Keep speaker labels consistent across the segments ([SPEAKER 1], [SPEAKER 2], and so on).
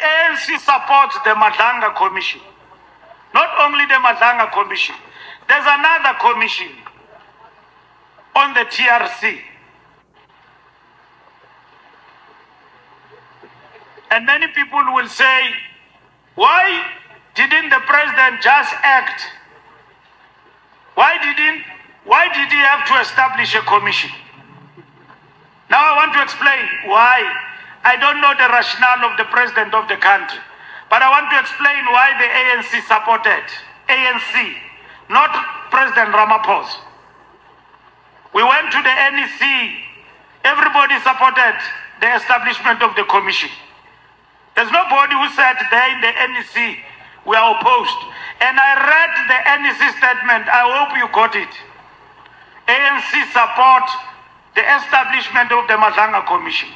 [SPEAKER 1] ANC supports the MADLANGA Commission. Not only the MADLANGA Commission, there's another commission on the TRC. And many people will say, why didn't the president just act? Why did he have to establish a commission? Now I want to explain why. I don't know the rationale of the president of the country, but I want to explain why the ANC supported. ANC, not President Ramaphosa. We went to the NEC, everybody supported the establishment of the commission. There's nobody who said there in the NEC, we are opposed. And I read the NEC statement, I hope you got it. ANC support the establishment of the MADLANGA Commission.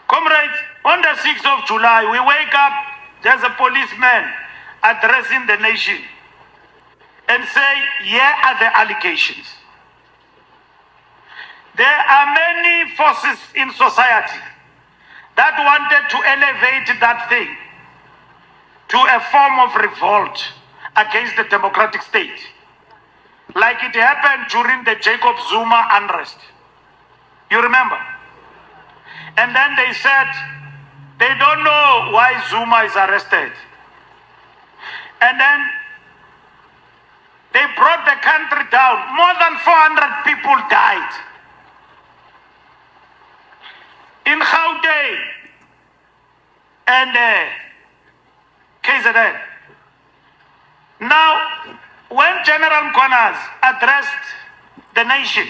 [SPEAKER 1] Comrades, on the 6th of July, we wake up, there's a policeman addressing the nation and say, here are the allegations. There are many forces in society that wanted to elevate that thing to a form of revolt against the democratic state, like it happened during the Jacob Zuma unrest. You remember? And then they said they don't know why Zuma is arrested. And then they brought the country down. More than 400 people died. In Gauteng and KZN. Now, when General Mkhonazi addressed the nation,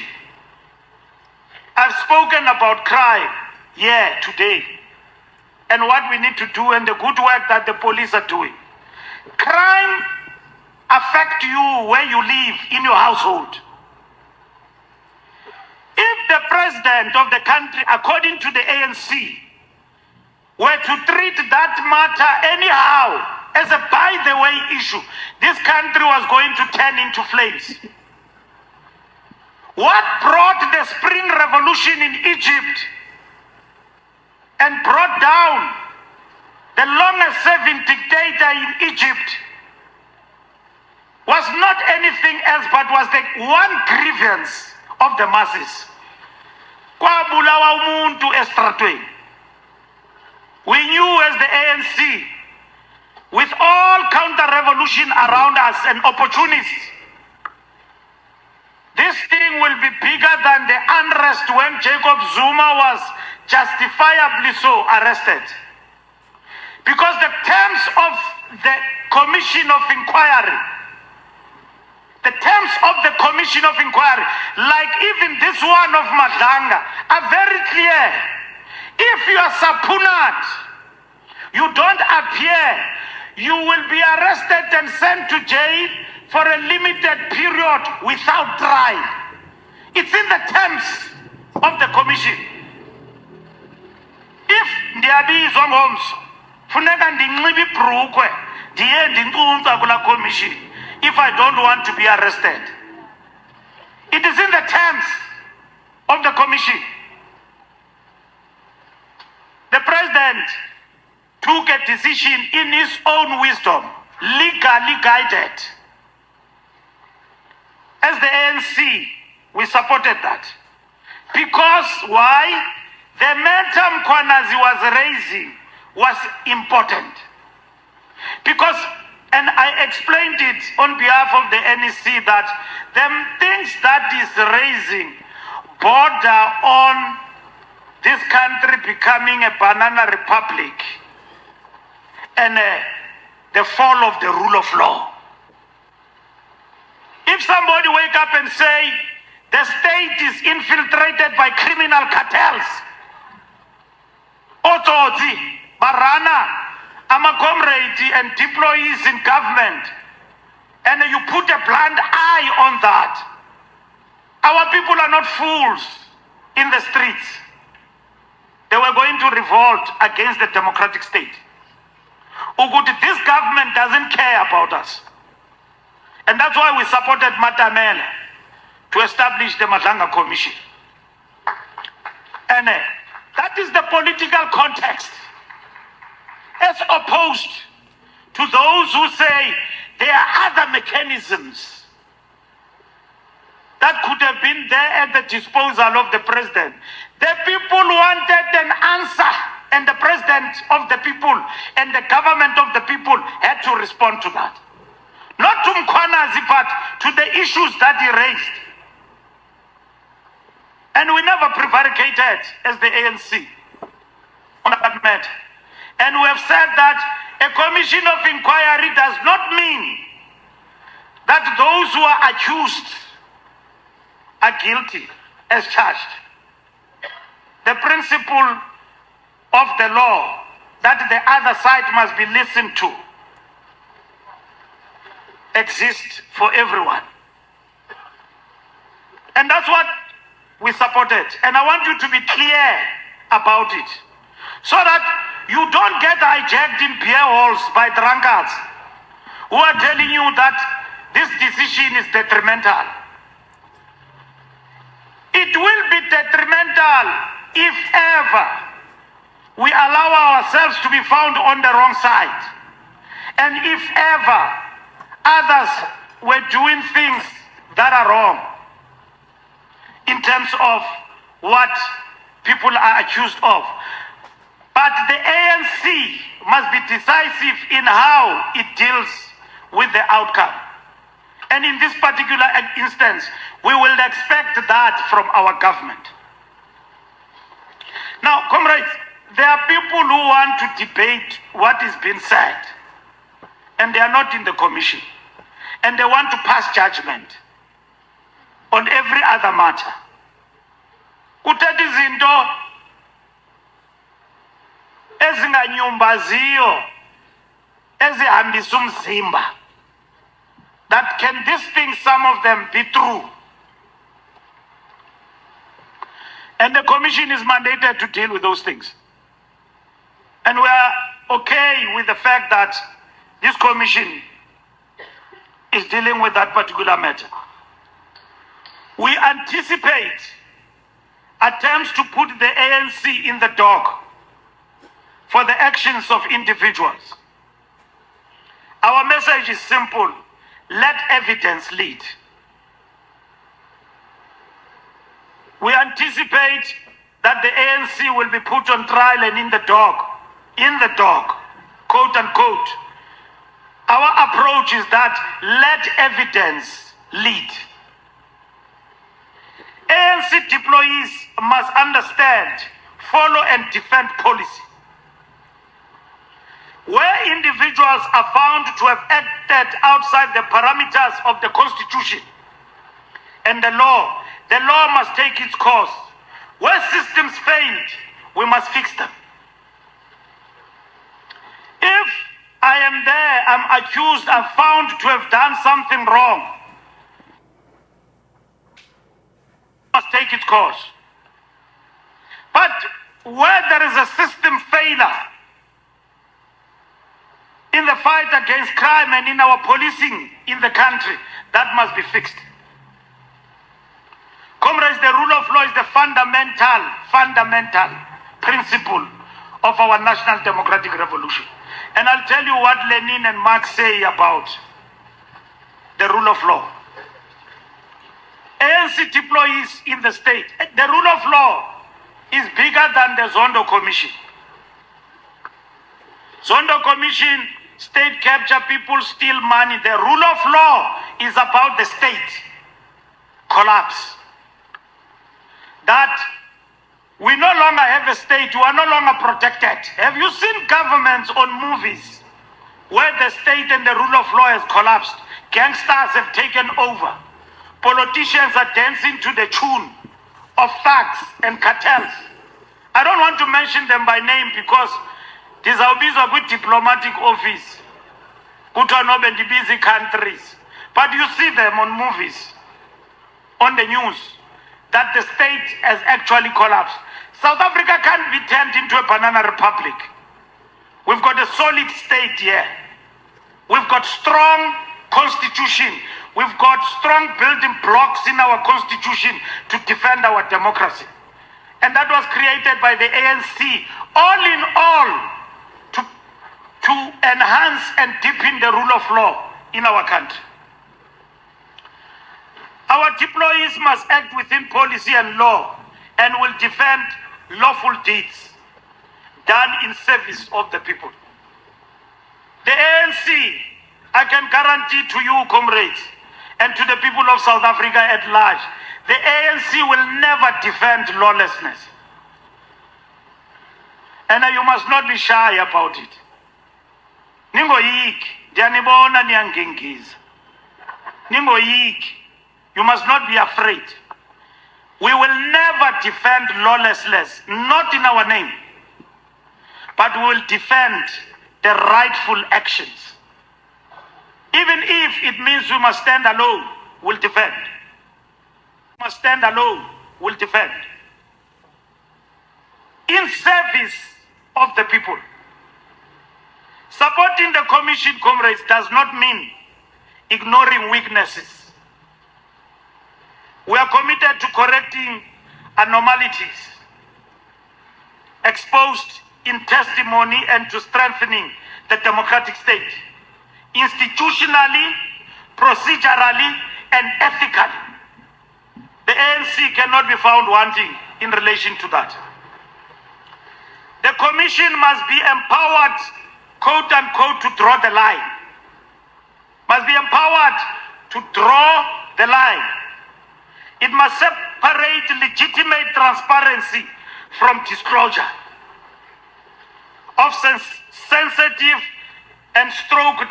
[SPEAKER 1] I've spoken about crime here today and what we need to do and the good work that the police are doing. Crime affects you where you live in your household. If the president of the country, according to the ANC, were to treat that matter anyhow as a by-the-way issue, this country was going to turn into flames. What brought the Spring Revolution in Egypt and brought down the longest-serving dictator in Egypt was not anything else but was the one grievance of the masses. Kwabulawa umuntu estratweni. We knew as the ANC, with all counter-revolution around us and opportunists, this thing will be bigger than the unrest when Jacob Zuma was justifiably so arrested. Because the terms of the Commission of Inquiry, like even this one of MADLANGA, are very clear. If you are subpoenaed, you don't appear, you will be arrested and sent to jail for a limited period without trial. It's in the terms of the commission. If ndiyabizwa ngomso, funeka ndinxibe ibhrukwe ndiye ndincuntsa kula commission if I don't want to be arrested. It is in the terms of the commission. The president took a decision in his own wisdom, legally guided. As the ANC, we supported that. Because why? The matter Mkhonazi was raising was important. Because, and I explained it on behalf of the NEC, that the things that is raising border on this country becoming a banana republic and the fall of the rule of law. If somebody wake up and say the state is infiltrated by criminal cartels, Otsotsi, Barana, comrade and deployees in government, and you put a blind eye on that, our people are not fools in the streets. They were going to revolt against the democratic state. This government doesn't care about us. And that's why we supported Matamela to establish the MADLANGA Commission. And that is the political context as opposed to those who say there are other mechanisms that could have been there at the disposal of the president. The people wanted an answer, and the president of the people and the government of the people had to respond to that. Not to Mkhwanazi, but to the issues that he raised. And we never prevaricated as the ANC on that matter. And we have said that a commission of inquiry does not mean that those who are accused are guilty as charged. The principle of the law that the other side must be listened to exists for everyone. And that's what we supported. And I want you to be clear about it, so that you don't get hijacked in beer halls by drunkards who are telling you that this decision is detrimental. It will be detrimental if ever we allow ourselves to be found on the wrong side, and if ever others were doing things that are wrong in terms of what people are accused of. But the ANC must be decisive in how it deals with the outcome. And in this particular instance, we will expect that from our government. Now, comrades, there are people who want to debate what is being said, and they are not in the commission, and they want to pass judgment on every other matter. Kuthetha izinto ezinganyumbaziyo ezihambisa umzimba. That can these things, some of them, be true? And the commission is mandated to deal with those things. And we are okay with the fact that this commission is dealing with that particular matter. We anticipate attempts to put the ANC in the dock for the actions of individuals. Our message is simple: let evidence lead. We anticipate that the ANC will be put on trial and in the dock, quote unquote. Our approach is that let evidence lead. ANC deployees must understand, follow and defend policy. Where individuals are found to have acted outside the parameters of the Constitution and the law must take its course. Where systems failed, we must fix them. If I am there, I'm accused, I'm found to have done something wrong, must take its course. But where there is a system failure in the fight against crime and in our policing in the country, that must be fixed. Comrades, the rule of law is the fundamental principle of our national democratic revolution. And I'll tell you what Lenin and Marx say about the rule of law. ANC deployees in the state, the rule of law is bigger than the Zondo Commission. Zondo Commission, state capture, people steal money. The rule of law is about the state collapse. That we no longer have a state, we are no longer protected. Have you seen governments on movies where the state and the rule of law has collapsed? Gangsters have taken over. Politicians are dancing to the tune of thugs and cartels. I don't want to mention them by name because these are good diplomatic office, good and busy countries. But you see them on movies, on the news, that the state has actually collapsed. South Africa can't be turned into a banana republic. We've got a solid state here. We've got strong constitution. We've got strong building blocks in our constitution to defend our democracy. And that was created by the ANC, all in all, to enhance and deepen the rule of law in our country. Our deployees must act within policy and law and will defend lawful deeds done in service of the people. The ANC, I can guarantee to you, comrades, and to the people of South Africa at large, the ANC will never defend lawlessness. And you must not be shy about it. Ningoyiki, ndiyanibona niyangengiza. Ningoyiki, you must not be afraid. We will never defend lawlessness, not in our name, but we will defend the rightful actions. Even if it means we must stand alone, we'll defend. We must stand alone, we'll defend. In service of the people. Supporting the commission, comrades, does not mean ignoring weaknesses. We are committed to correcting anomalies exposed in testimony and to strengthening the democratic state, institutionally, procedurally, and ethically. The ANC cannot be found wanting in relation to that. The commission must be empowered, quote unquote, to draw the line. Must be empowered to draw the line. It must separate legitimate transparency from disclosure of sensitive and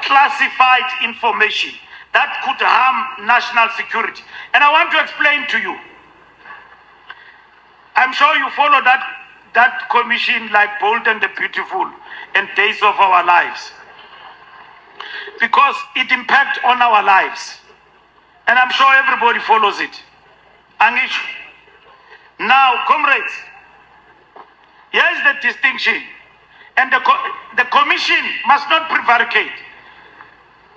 [SPEAKER 1] classified information that could harm national security. And I want to explain to you. I'm sure you follow that commission like Bold and the Beautiful and Days of Our Lives, because it impacts on our lives. And I'm sure everybody follows it. Angisho. Now, comrades, here's the distinction. And the commission must not prevaricate.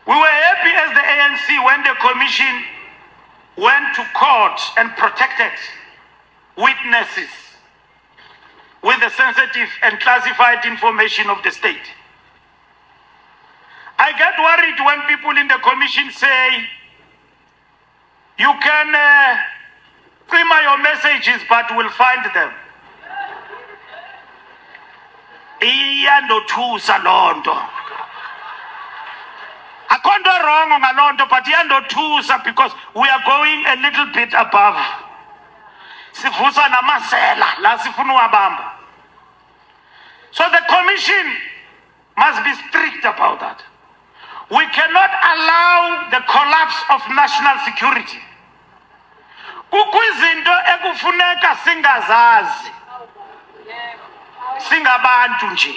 [SPEAKER 1] We were happy as the ANC when the commission went to court and protected witnesses with the sensitive and classified information of the state. I get worried when people in the commission say, you can prima your messages, but we'll find them. Iyandothusa lonto. Akonto wrong ngalonto, but iyandothusa because we are going a little bit above. Sivusa namasela la sifuna uwabamba. So the commission must be strict about that. We cannot allow the collapse of national security. Kukwizinto ekufuneka singazazi. Singabantu nje.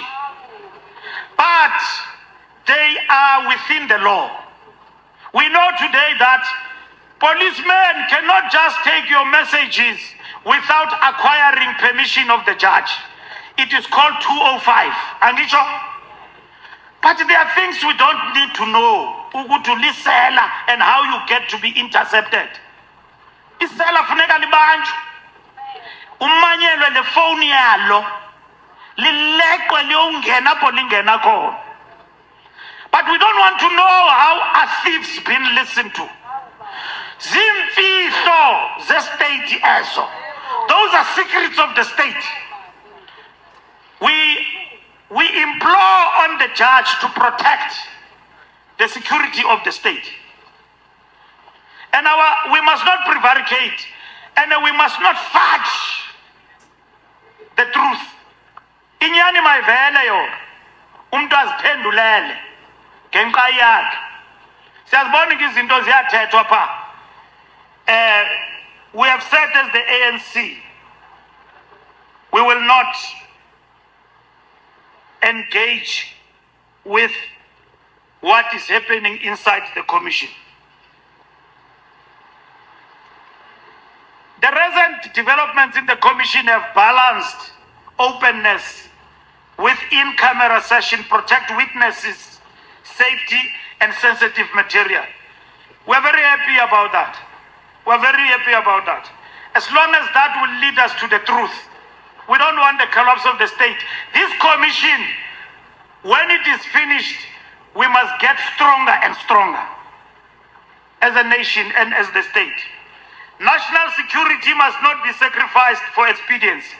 [SPEAKER 1] But they are within the law. We know today that policemen cannot just take your messages without acquiring permission of the judge. It is called 205. Angisho? But there are things we don't need to know. Ukutulisela and how you get to be intercepted. Isela funeka libanjwe. Umanyelwe le phone yalo. Lileqwe liyongena apho lingena khona. But we don't want to know how a thief's been listened to. Zimfihlo ze state ezo. Those are secrets of the state. We implore on the judge to protect the security of the state. And we must not prevaricate, and we must not fudge the truth. Inyani mayivele yona. Umuntu aziphendulele ngenxa yakhe. Siyazibona izinto ziyathethwa pha. We have said as the ANC, we will not engage with what is happening inside the commission. The recent developments in the commission have balanced openness with in-camera session, protect witnesses, safety, and sensitive material. We're very happy about that. We're very happy about that. As long as that will lead us to the truth. We don't want the collapse of the state. This commission, when it is finished, we must get stronger and stronger as a nation and as the state. National security must not be sacrificed for expediency.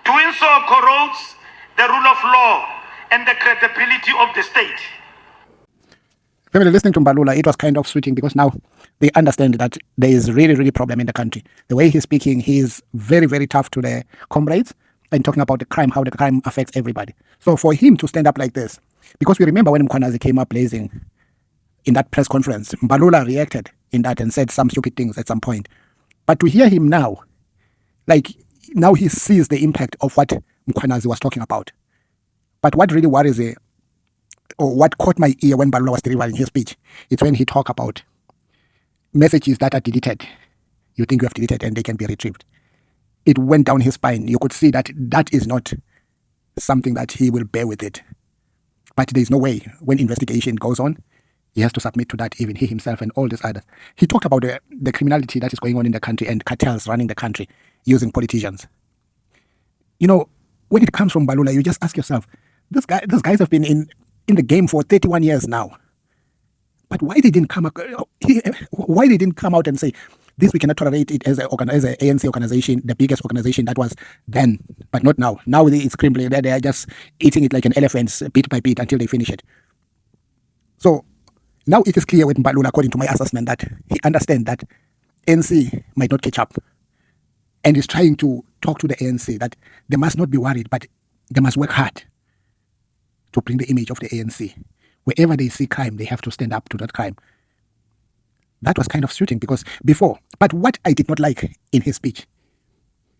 [SPEAKER 1] Doing so corrodes the rule of law and the credibility of the state.
[SPEAKER 2] Family, listening to Mbalula, it was kind of sweeting because now they understand that there is really problem in the country. The way he's speaking, he is very tough to the comrades and talking about the crime, how the crime affects everybody. So for him to stand up like this, because we remember when Mkhwanazi came up blazing in that press conference, Mbalula reacted in that and said some stupid things at some point. But to hear him now, like now he sees the impact of what Mkhwanazi was talking about. But what really worries me, or what caught my ear when Mbalula was delivering his speech, it's when he talked about messages that are deleted. You think you have deleted and they can be retrieved. It went down his spine. You could see that that is not something that he will bear with it. But there's no way when investigation goes on, he has to submit to that, even he himself and all these others. He talked about the criminality that is going on in the country and cartels running the country using politicians. You know, when it comes from Mbalula, you just ask yourself, those guys have been in the game for 31 years now. But why they didn't come out and say, this we cannot tolerate it as an ANC organization, the biggest organization that was then, but not now. Now it's crumbling. They are just eating it like an elephant, bit by bit, until they finish it. So now it is clear with Mbalula, according to my assessment, that he understands that ANC might not catch up. And is trying to talk to the ANC that they must not be worried, but they must work hard to bring the image of the ANC. Wherever they see crime, they have to stand up to that crime. That was kind of suiting because before, but what I did not like in his speech,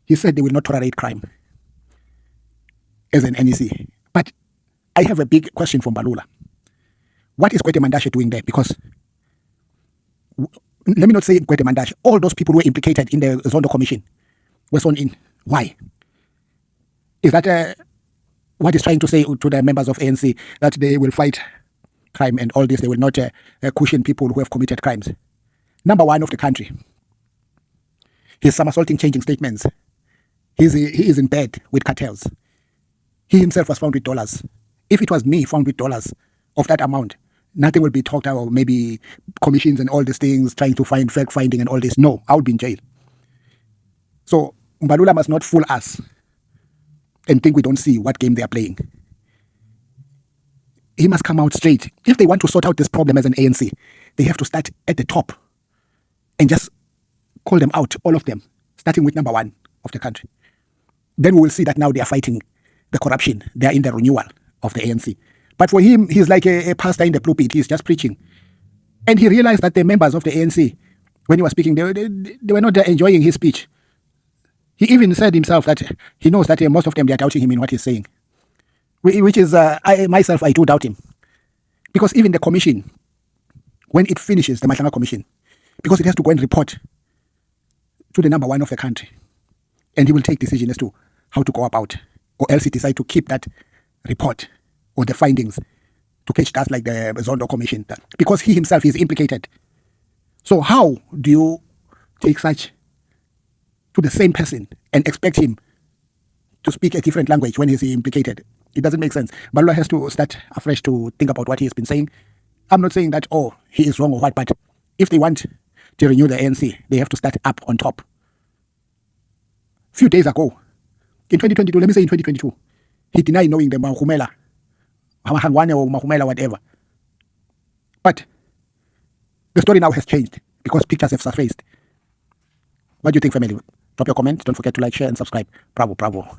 [SPEAKER 2] he said they will not tolerate crime as an NEC. But I have a big question for Mbalula. What is Gwede Mandashe doing there? Because, let me not say Gwede Mandashe, all those people who were implicated in the Zondo Commission were sworn in. Why? Is that what he's trying to say to the members of ANC, that they will fight crime and all this, they will not cushion people who have committed crimes? Number one of the country. He's somersaulting, changing statements. He is in bed with cartels. He himself was found with dollars. If it was me found with dollars of that amount, nothing will be talked about, maybe commissions and all these things, trying to find fact finding and all this. No, I would be in jail. So Mbalula must not fool us and think we don't see what game they are playing. He must come out straight. If they want to sort out this problem as an ANC, they have to start at the top and just call them out, all of them, starting with number one of the country. Then we will see that now they are fighting the corruption. They are in the renewal of the ANC. But for him, he's like a pastor in the pulpit. He's just preaching. And he realized that the members of the ANC, when he was speaking, they were not enjoying his speech. He even said himself that he knows that most of them, they are doubting him in what he's saying. Which is, I do doubt him. Because even the commission, when it finishes, the MADLANGA Commission, because it has to go and report to the number one of the country, and he will take decision as to how to go about, or else he decide to keep that report or the findings to catch dust like the Zondo Commission, because he himself is implicated. So how do you take such to the same person and expect him to speak a different language when he's implicated? It doesn't make sense. Mbalula has to start afresh to think about what he has been saying. I'm not saying that, oh, he is wrong or what, but if they want to renew the ANC, they have to start up on top. Few days ago, in 2022, let me say in 2022, he denied knowing the Mahumela, Hamahangwane or Mahumela, whatever. But the story now has changed because pictures have surfaced. What do you think, family? Drop your comment. Don't forget to like, share, and subscribe. Bravo, bravo.